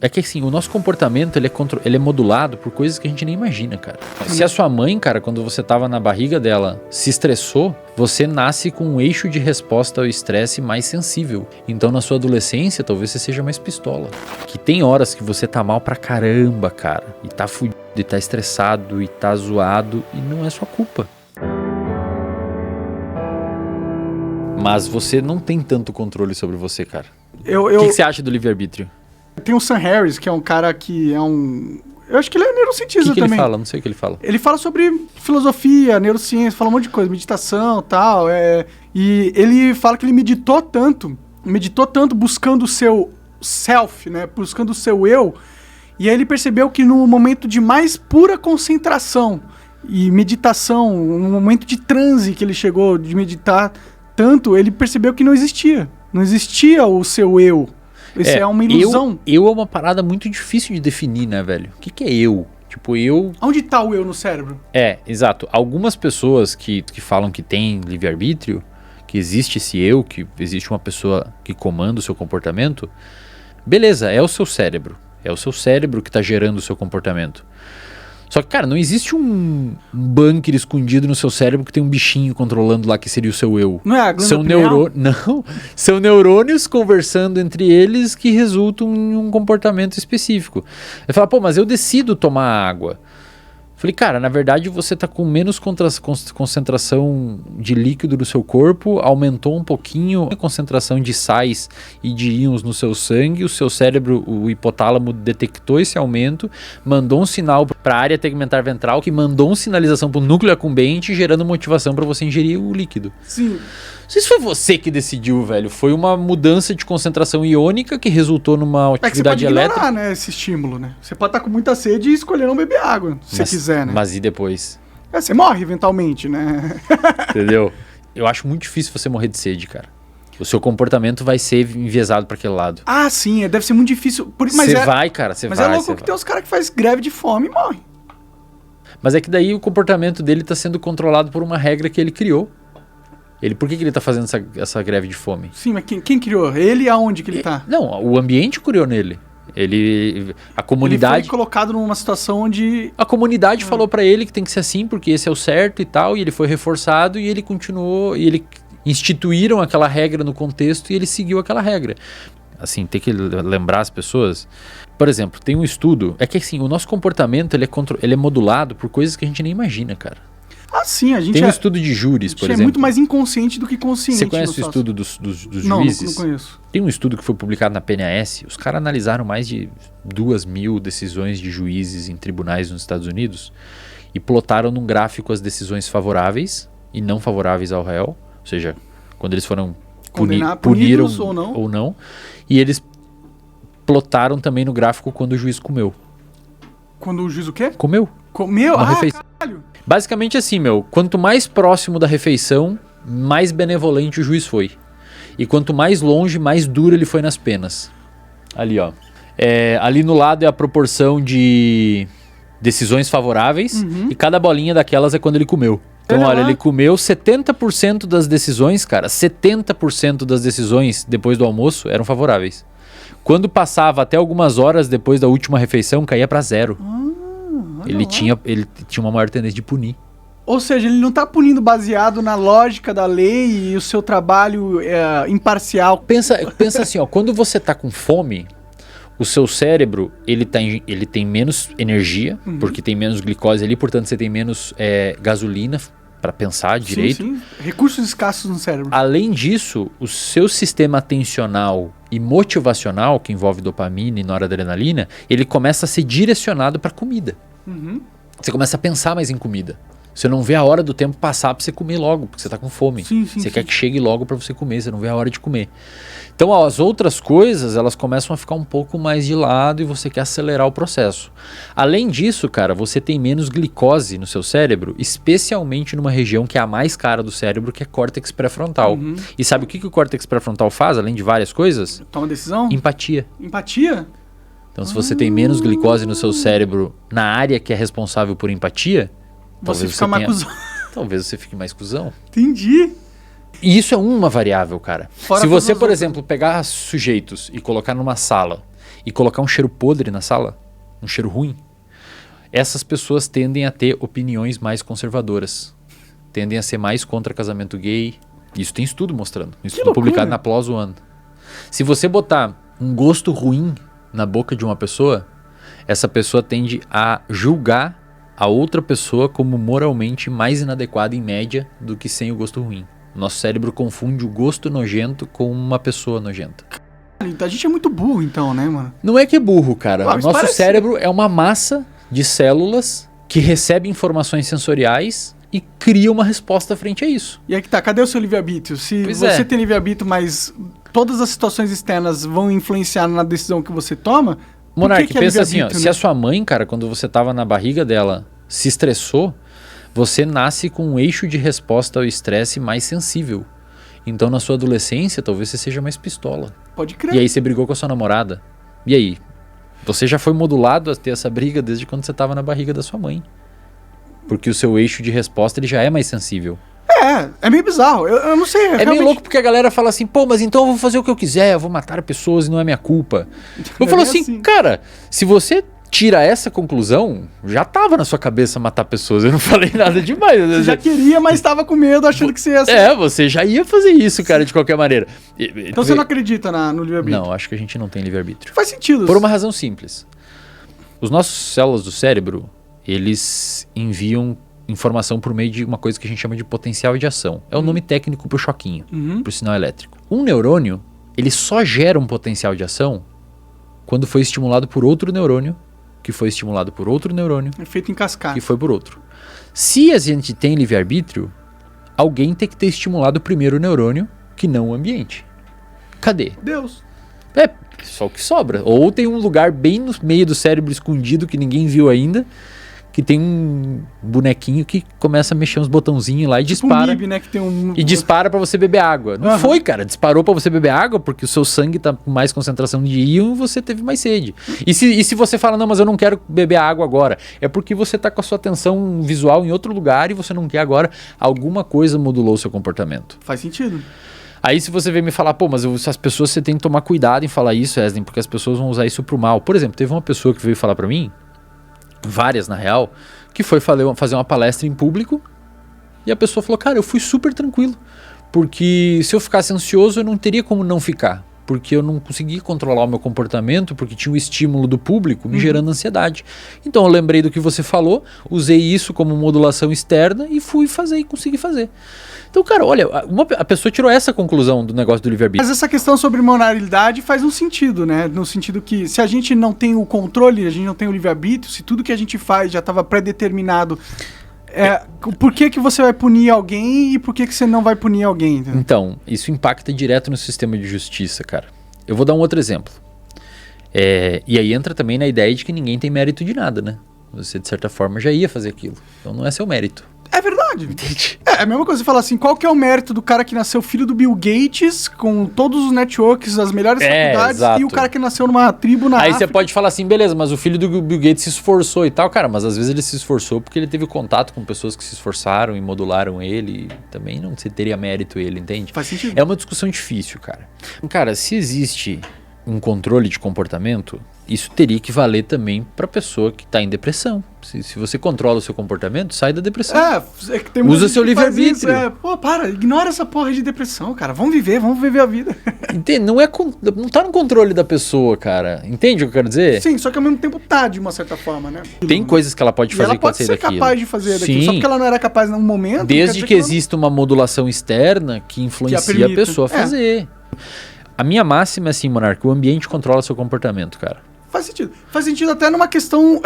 É que assim, o nosso comportamento ele é modulado por coisas que a gente nem imagina, cara. Se a sua mãe, cara, quando você tava na barriga dela, se estressou, você nasce com um eixo de resposta ao estresse mais sensível. Então na sua adolescência, talvez você seja mais pistola. Que tem horas que você tá mal pra caramba, cara. E tá fudido, e tá estressado, e tá zoado, e não é sua culpa. Mas você não tem tanto controle sobre você, cara. O que você acha do livre-arbítrio? Tem o Sam Harris, que é um cara que é um... Eu acho que ele é neurocientista também. O que ele fala? Não sei o que ele fala. Ele fala sobre filosofia, neurociência, fala um monte de coisa, meditação e tal. E ele fala que ele meditou tanto buscando o seu self, né? Buscando o seu eu. E aí ele percebeu que no momento de mais pura concentração e meditação, no momento de transe que ele chegou de meditar tanto, ele percebeu que não existia. Não existia o seu eu. Isso é uma ilusão. Eu é uma parada muito difícil de definir, né, velho? O que é eu? Tipo, eu... Onde tá o eu no cérebro? Exato. Algumas pessoas que falam que tem livre-arbítrio, que existe esse eu, que existe uma pessoa que comanda o seu comportamento, beleza, é o seu cérebro. É o seu cérebro que tá gerando o seu comportamento. Só que, cara, não existe um bunker escondido no seu cérebro que tem um bichinho controlando lá que seria o seu eu. Não é a glândula Não, são neurônios conversando entre eles que resultam em um comportamento específico. Ele fala, mas eu decido tomar água. Falei, cara, na verdade você tá com menos concentração de líquido no seu corpo, aumentou um pouquinho a concentração de sais e de íons no seu sangue, o seu cérebro, o hipotálamo detectou esse aumento, mandou um sinal para a área tegmentar ventral, que mandou uma sinalização para o núcleo accumbente, gerando motivação para você ingerir o líquido. Sim. Não sei se foi você que decidiu, velho. Foi uma mudança de concentração iônica que resultou numa atividade elétrica. Você pode ignorar, né, esse estímulo, né? Você pode estar com muita sede e escolher não beber água, se você quiser, né? Mas e depois? Você morre eventualmente, né? Entendeu? Eu acho muito difícil você morrer de sede, cara. O seu comportamento vai ser enviesado para aquele lado. Ah, sim. Deve ser muito difícil. Você vai, cara. Mas é louco que tem uns caras que fazem greve de fome e morrem. Mas é que daí o comportamento dele está sendo controlado por uma regra que ele criou. Por que ele tá fazendo essa greve de fome? Sim, mas quem criou? Ele e aonde que ele tá? Não, o ambiente criou nele. A comunidade... Ele foi colocado numa situação onde... A comunidade falou pra ele que tem que ser assim, porque esse é o certo e tal, e ele foi reforçado e ele continuou, e ele instituíram aquela regra no contexto e ele seguiu aquela regra. Assim, tem que lembrar as pessoas. Por exemplo, tem um estudo, é que assim, o nosso comportamento ele é modulado por coisas que a gente nem imagina, cara. Ah, sim, a gente tem um estudo de júris, por exemplo. É muito mais inconsciente do que consciente. Você conhece o estudo dos juízes? Não conheço. Tem um estudo que foi publicado na PNAS. Os caras analisaram mais de 2.000 decisões de juízes em tribunais nos Estados Unidos e plotaram num gráfico as decisões favoráveis e não favoráveis ao réu. Ou seja, quando eles foram puniram ou não. E eles plotaram também no gráfico quando o juiz comeu. Quando o juiz o quê? Comeu. Comeu? Caralho! Basicamente assim, quanto mais próximo da refeição, mais benevolente o juiz foi. E quanto mais longe, mais duro ele foi nas penas. Ali, ó. Ali no lado é a proporção de decisões favoráveis, e cada bolinha daquelas é quando ele comeu. Então, olha, ele comeu 70% das decisões, cara, 70% das decisões depois do almoço eram favoráveis. Quando passava até algumas horas depois da última refeição, caía pra 0. Ele tinha uma maior tendência de punir. Ou seja, ele não tá punindo baseado na lógica da lei e o seu trabalho imparcial. Pensa assim, ó, quando você tá com fome, o seu cérebro ele tem menos energia, porque tem menos glicose ali, portanto você tem menos gasolina para pensar direito. Sim. Recursos escassos no cérebro. Além disso, o seu sistema atencional e motivacional, que envolve dopamina e noradrenalina, ele começa a ser direcionado para comida. Você começa a pensar mais em comida. Você não vê a hora do tempo passar para você comer logo, porque você tá com fome. Você quer que chegue logo para você comer, você não vê a hora de comer. Então, as outras coisas, elas começam a ficar um pouco mais de lado e você quer acelerar o processo. Além disso, cara, você tem menos glicose no seu cérebro, especialmente numa região que é a mais cara do cérebro, que é córtex pré-frontal. E sabe o que o córtex pré-frontal faz, além de várias coisas? Toma decisão? Empatia. Empatia? Então, se você tem menos glicose no seu cérebro na área que é responsável por empatia, talvez você fique mais cuzão. Entendi. E isso é uma variável, cara. Se você, por exemplo, pegar sujeitos e colocar numa sala e colocar um cheiro podre na sala, um cheiro ruim, essas pessoas tendem a ter opiniões mais conservadoras. Tendem a ser mais contra casamento gay. Isso tem estudo mostrando. Estudo publicado na PLOS One. Se você botar um gosto ruim na boca de uma pessoa, essa pessoa tende a julgar a outra pessoa como moralmente mais inadequada em média do que sem o gosto ruim. Nosso cérebro confunde o gosto nojento com uma pessoa nojenta. A gente é muito burro então, né, mano? Não é que é burro, cara. Ah, o nosso cérebro é uma massa de células que recebe informações sensoriais e cria uma resposta frente a isso. E aí que tá, cadê o seu livre-arbítrio? Se você tem livre-arbítrio, mas todas as situações externas vão influenciar na decisão que você toma... Monark, pensa assim, ó, se a sua mãe, cara, quando você tava na barriga dela, se estressou, você nasce com um eixo de resposta ao estresse mais sensível. Então, na sua adolescência, talvez você seja mais pistola. Pode crer. E aí você brigou com a sua namorada. E aí? Você já foi modulado a ter essa briga desde quando você tava na barriga da sua mãe. Porque o seu eixo de resposta ele já é mais sensível. É meio bizarro. Eu não sei. É meio louco porque a galera fala assim, pô, mas então eu vou fazer o que eu quiser, eu vou matar pessoas e não é minha culpa. Eu falo assim, cara, se você tira essa conclusão, já tava na sua cabeça matar pessoas, eu não falei nada demais. Você já queria, mas tava com medo, achando que você ia... Você já ia fazer isso, cara, de qualquer maneira. Então você não acredita no livre-arbítrio? Não, acho que a gente não tem livre-arbítrio. Faz sentido. Por uma razão simples. Os nossos células do cérebro, eles enviam informação por meio de uma coisa que a gente chama de potencial de ação. É o nome técnico pro choquinho, pro sinal elétrico. Um neurônio, ele só gera um potencial de ação quando foi estimulado por outro neurônio, que foi estimulado por outro neurônio, é feito em cascata, que foi por outro. Se a gente tem livre-arbítrio, alguém tem que ter estimulado o primeiro neurônio, que não o ambiente. Cadê? Deus. É só o que sobra. Ou tem um lugar bem no meio do cérebro escondido que ninguém viu ainda, que tem um bonequinho que começa a mexer uns botãozinhos lá e tipo dispara. Um MIB, né, que tem e dispara pra você beber água. Não foi, cara. Disparou pra você beber água porque o seu sangue tá com mais concentração de íon e você teve mais sede. E se você fala, não, mas eu não quero beber água agora, é porque você tá com a sua atenção visual em outro lugar e você não quer agora. Alguma coisa modulou o seu comportamento. Faz sentido. Aí se você vem me falar, pô, mas as pessoas, você tem que tomar cuidado em falar isso, Wesley, porque as pessoas vão usar isso pro mal. Por exemplo, teve uma pessoa que veio falar pra mim, várias na real, que foi fazer uma palestra em público e a pessoa falou, cara, eu fui super tranquilo, porque se eu ficasse ansioso eu não teria como não ficar, porque eu não conseguia controlar o meu comportamento, porque tinha o estímulo do público me gerando ansiedade. Então eu lembrei do que você falou, usei isso como modulação externa e fui fazer e consegui fazer. Então, cara, olha, a pessoa tirou essa conclusão do negócio do livre-arbítrio. Mas essa questão sobre moralidade faz um sentido, né? No sentido que se a gente não tem o controle, a gente não tem o livre-arbítrio, se tudo que a gente faz já estava pré-determinado, por que você vai punir alguém e por que você não vai punir alguém? Entendeu? Então, isso impacta direto no sistema de justiça, cara. Eu vou dar um outro exemplo. E aí entra também na ideia de que ninguém tem mérito de nada, né? Você, de certa forma, já ia fazer aquilo. Então não é seu mérito. É verdade. Entendi. É a mesma coisa você falar assim, qual que é o mérito do cara que nasceu filho do Bill Gates, com todos os networks, as melhores faculdades, exato. e o cara que nasceu numa tribo na Aí África? você pode falar assim, beleza, mas o filho do Bill Gates se esforçou e tal, cara, mas às vezes ele se esforçou porque ele teve contato com pessoas que se esforçaram e modularam ele, e também não se teria mérito ele, entende? Faz sentido. É uma discussão difícil, cara. Cara, se existe um controle de comportamento, isso teria que valer também pra pessoa que tá em depressão. Se você controla o seu comportamento, sai da depressão. É que tem muita Usa gente seu que faz livre-arbítrio. isso, Pô, ignora essa porra de depressão, cara. Vamos viver a vida. Entende? Não tá no controle da pessoa, cara. Entende o que eu quero dizer? Sim, só que ao mesmo tempo tá, de uma certa forma, né? Tem coisas que ela pode fazer ela pode ser capaz de fazer daquilo. Só porque ela não era capaz num momento. Desde que exista uma modulação externa que influencia a pessoa a fazer. A minha máxima é assim, Monark, o ambiente controla seu comportamento, cara. Faz sentido. Faz sentido até numa questão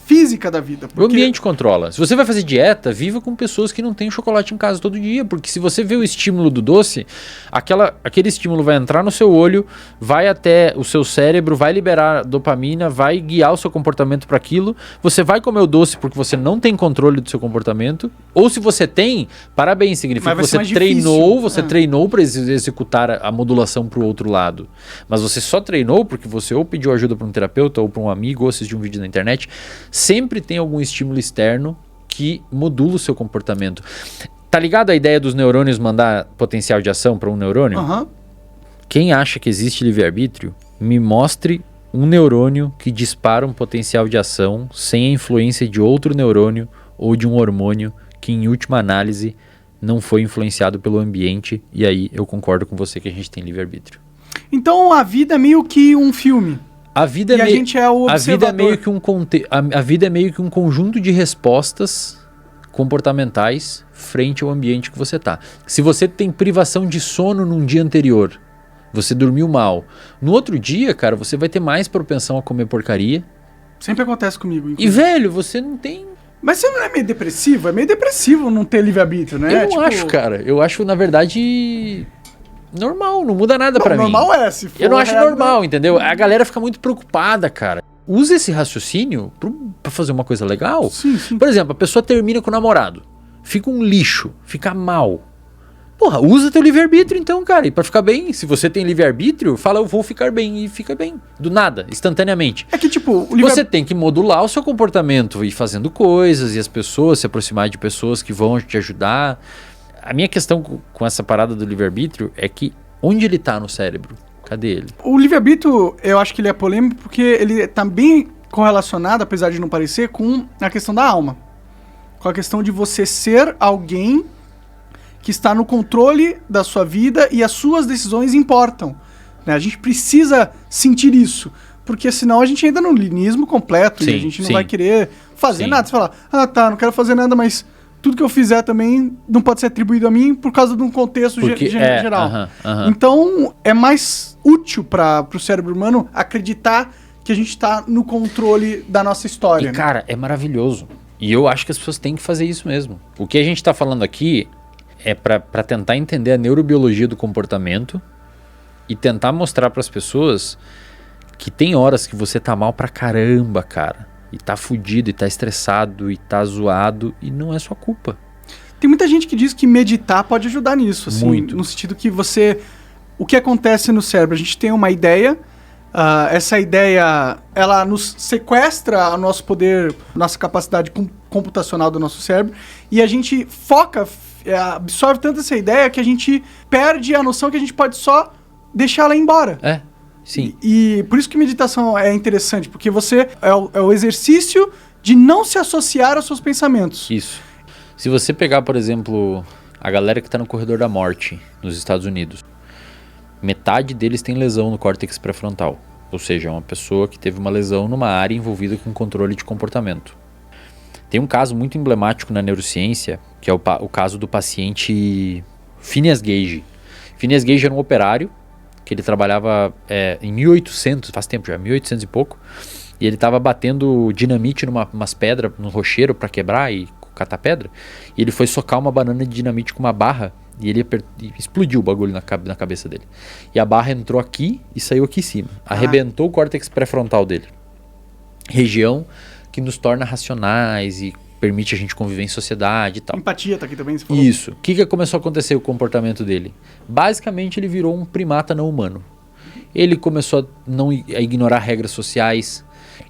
física da vida. O ambiente controla. Se você vai fazer dieta, viva com pessoas que não têm chocolate em casa todo dia. Porque se você vê o estímulo do doce, aquele estímulo vai entrar no seu olho, vai até o seu cérebro, vai liberar dopamina, vai guiar o seu comportamento para aquilo. Você vai comer o doce porque você não tem controle do seu comportamento. Ou se você tem, parabéns, significa que você treinou para executar a modulação para o outro lado. Mas você só treinou porque você ou pediu ajuda para um terapeuta ou para um amigo ou assistiu um vídeo na internet. Sempre tem algum estímulo externo que modula o seu comportamento. Tá ligado a ideia dos neurônios mandar potencial de ação para um neurônio? Uhum. Quem acha que existe livre-arbítrio, me mostre um neurônio que dispara um potencial de ação sem a influência de outro neurônio ou de um hormônio que, em última análise, não foi influenciado pelo ambiente. E aí eu concordo com você que a gente tem livre-arbítrio. Então a vida é meio que um filme. A vida e a gente é o observador. A vida é meio que um conjunto de respostas comportamentais frente ao ambiente que você está. Se você tem privação de sono num dia anterior, você dormiu mal, no outro dia, cara, você vai ter mais propensão a comer porcaria. Sempre acontece comigo. Inclusive. E, velho, você não tem... Mas você não é meio depressivo? É meio depressivo não ter livre-arbítrio, né? Eu não acho, cara. Eu acho, na verdade... normal, não muda nada pra mim. Normal é, se for. Eu não acho normal, entendeu? A galera fica muito preocupada, cara. Usa esse raciocínio pra fazer uma coisa legal. Sim, sim. Por exemplo, a pessoa termina com o namorado. Fica um lixo, fica mal. Porra, usa teu livre-arbítrio então, cara. E pra ficar bem, se você tem livre-arbítrio, fala eu vou ficar bem e fica bem. Do nada, instantaneamente. É que tipo... Você tem que modular o seu comportamento, ir fazendo coisas e as pessoas, se aproximar de pessoas que vão te ajudar. A minha questão com essa parada do livre-arbítrio é que onde ele tá no cérebro? Cadê ele? O livre-arbítrio, eu acho que ele é polêmico porque ele tá bem correlacionado, apesar de não parecer, com a questão da alma. Com a questão de você ser alguém que está no controle da sua vida e as suas decisões importam. Né? A gente precisa sentir isso, porque senão a gente entra no linismo completo e a gente não vai querer fazer nada. Você fala, não quero fazer nada, mas... tudo que eu fizer também não pode ser atribuído a mim por causa de um contexto geral. Então, é mais útil para o cérebro humano acreditar que a gente está no controle da nossa história. E, cara, é maravilhoso. E eu acho que as pessoas têm que fazer isso mesmo. O que a gente está falando aqui é para tentar entender a neurobiologia do comportamento e tentar mostrar para as pessoas que tem horas que você tá mal pra caramba, cara. E tá fudido, e tá estressado, e tá zoado, e não é sua culpa. Tem muita gente que diz que meditar pode ajudar nisso, assim. Muito. No sentido que você... O que acontece no cérebro? A gente tem uma ideia, essa ideia, ela nos sequestra o nosso poder, nossa capacidade computacional do nosso cérebro, e a gente foca, absorve tanto essa ideia que a gente perde a noção que a gente pode só deixar ela embora. Sim. E por isso que meditação é interessante, porque você é o exercício de não se associar aos seus pensamentos. Isso. Se você pegar, por exemplo, a galera que está no corredor da morte nos Estados Unidos, metade deles tem lesão no córtex pré-frontal. Ou seja, é uma pessoa que teve uma lesão numa área envolvida com controle de comportamento. Tem um caso muito emblemático na neurociência, que é o caso do paciente Phineas Gage. Phineas Gage era um operário que ele trabalhava em 1800, faz tempo já, 1800 e pouco, e ele estava batendo dinamite numas pedras, no rocheiro para quebrar e catar pedra, e ele foi socar uma banana de dinamite com uma barra, e ele explodiu o bagulho na cabeça dele. E a barra entrou aqui e saiu aqui em cima, arrebentou o córtex pré-frontal dele. Região que nos torna racionais e permite a gente conviver em sociedade e tal. Empatia tá aqui também, você falou. Isso. O que começou a acontecer com o comportamento dele? Basicamente, ele virou um primata não humano. Ele começou a ignorar regras sociais,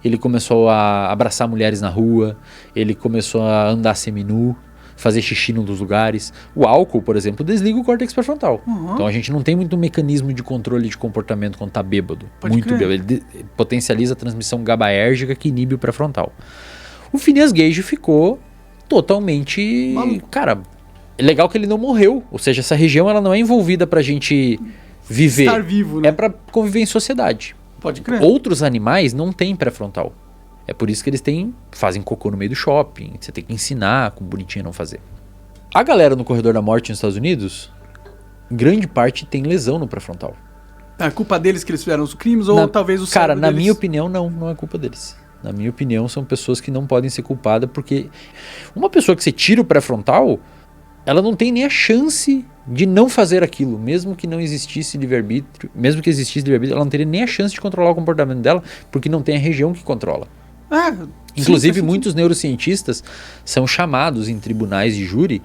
ele começou a abraçar mulheres na rua, ele começou a andar seminu, fazer xixi num dos lugares. O álcool, por exemplo, desliga o córtex pré-frontal. Então a gente não tem muito mecanismo de controle de comportamento quando tá bêbado. Muito bêbado. Ele potencializa a transmissão GABAérgica que inibe o pré-frontal. O Phineas Gage ficou totalmente... maluco. Cara, é legal que ele não morreu. Ou seja, essa região ela não é envolvida pra gente viver. Estar vivo, né? É pra conviver em sociedade. Pode crer. Outros animais não têm pré-frontal. É por isso que eles fazem cocô no meio do shopping. Você tem que ensinar como bonitinho não fazer. A galera no corredor da morte nos Estados Unidos, grande parte tem lesão no pré-frontal. É culpa deles que eles fizeram os crimes ou talvez o cérebro Cara, na deles... minha opinião, não é culpa deles. Na minha opinião, são pessoas que não podem ser culpadas, porque uma pessoa que você tira o pré-frontal, ela não tem nem a chance de não fazer aquilo, mesmo que não existisse livre-arbítrio, mesmo que existisse livre-arbítrio, ela não teria nem a chance de controlar o comportamento dela, porque não tem a região que controla. Inclusive, muitos neurocientistas são chamados em tribunais de júri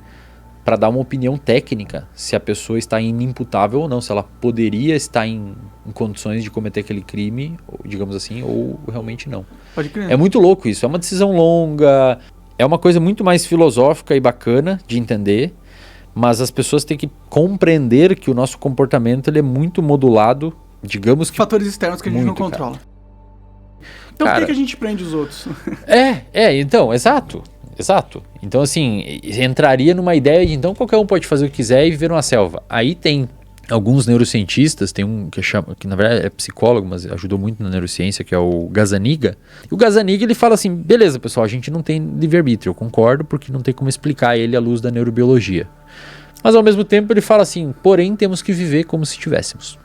para dar uma opinião técnica se a pessoa está inimputável ou não, se ela poderia estar em condições de cometer aquele crime, digamos assim, ou realmente não. Pode crer. É muito louco isso, é uma decisão longa, é uma coisa muito mais filosófica e bacana de entender, mas as pessoas têm que compreender que o nosso comportamento ele é muito modulado, digamos que... fatores externos que a gente não muito, controla. Cara. Então cara, por que a gente prende os outros? Então, exato. Então, assim, entraria numa ideia de então qualquer um pode fazer o que quiser e viver numa selva. Aí tem alguns neurocientistas, tem um que na verdade é psicólogo, mas ajudou muito na neurociência, que é o Gazzaniga. E o Gazzaniga, ele fala assim, beleza, pessoal, a gente não tem livre-arbítrio, eu concordo, porque não tem como explicar ele à luz da neurobiologia. Mas ao mesmo tempo ele fala assim, porém temos que viver como se tivéssemos.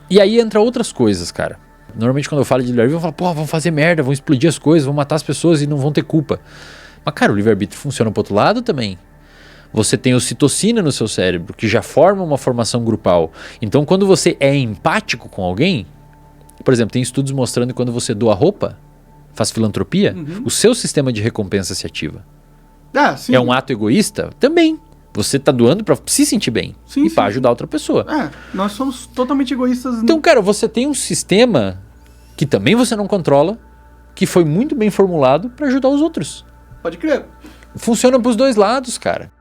E aí entra outras coisas, cara. Normalmente quando eu falo de livre-arbítrio, eu falo, pô, vão fazer merda, vão explodir as coisas, vão matar as pessoas e não vão ter culpa. Mas, cara, o livre-arbítrio funciona pro outro lado também. Você tem ocitocina no seu cérebro, que já forma uma formação grupal. Então, quando você é empático com alguém, por exemplo, tem estudos mostrando que quando você doa roupa, faz filantropia, o seu sistema de recompensa se ativa. Sim. É um ato egoísta? Também. Você tá doando pra se sentir bem e pra ajudar outra pessoa. Nós somos totalmente egoístas. Então, cara, você tem um sistema que também você não controla, que foi muito bem formulado pra ajudar os outros. Pode crer. Funciona pros dois lados, cara.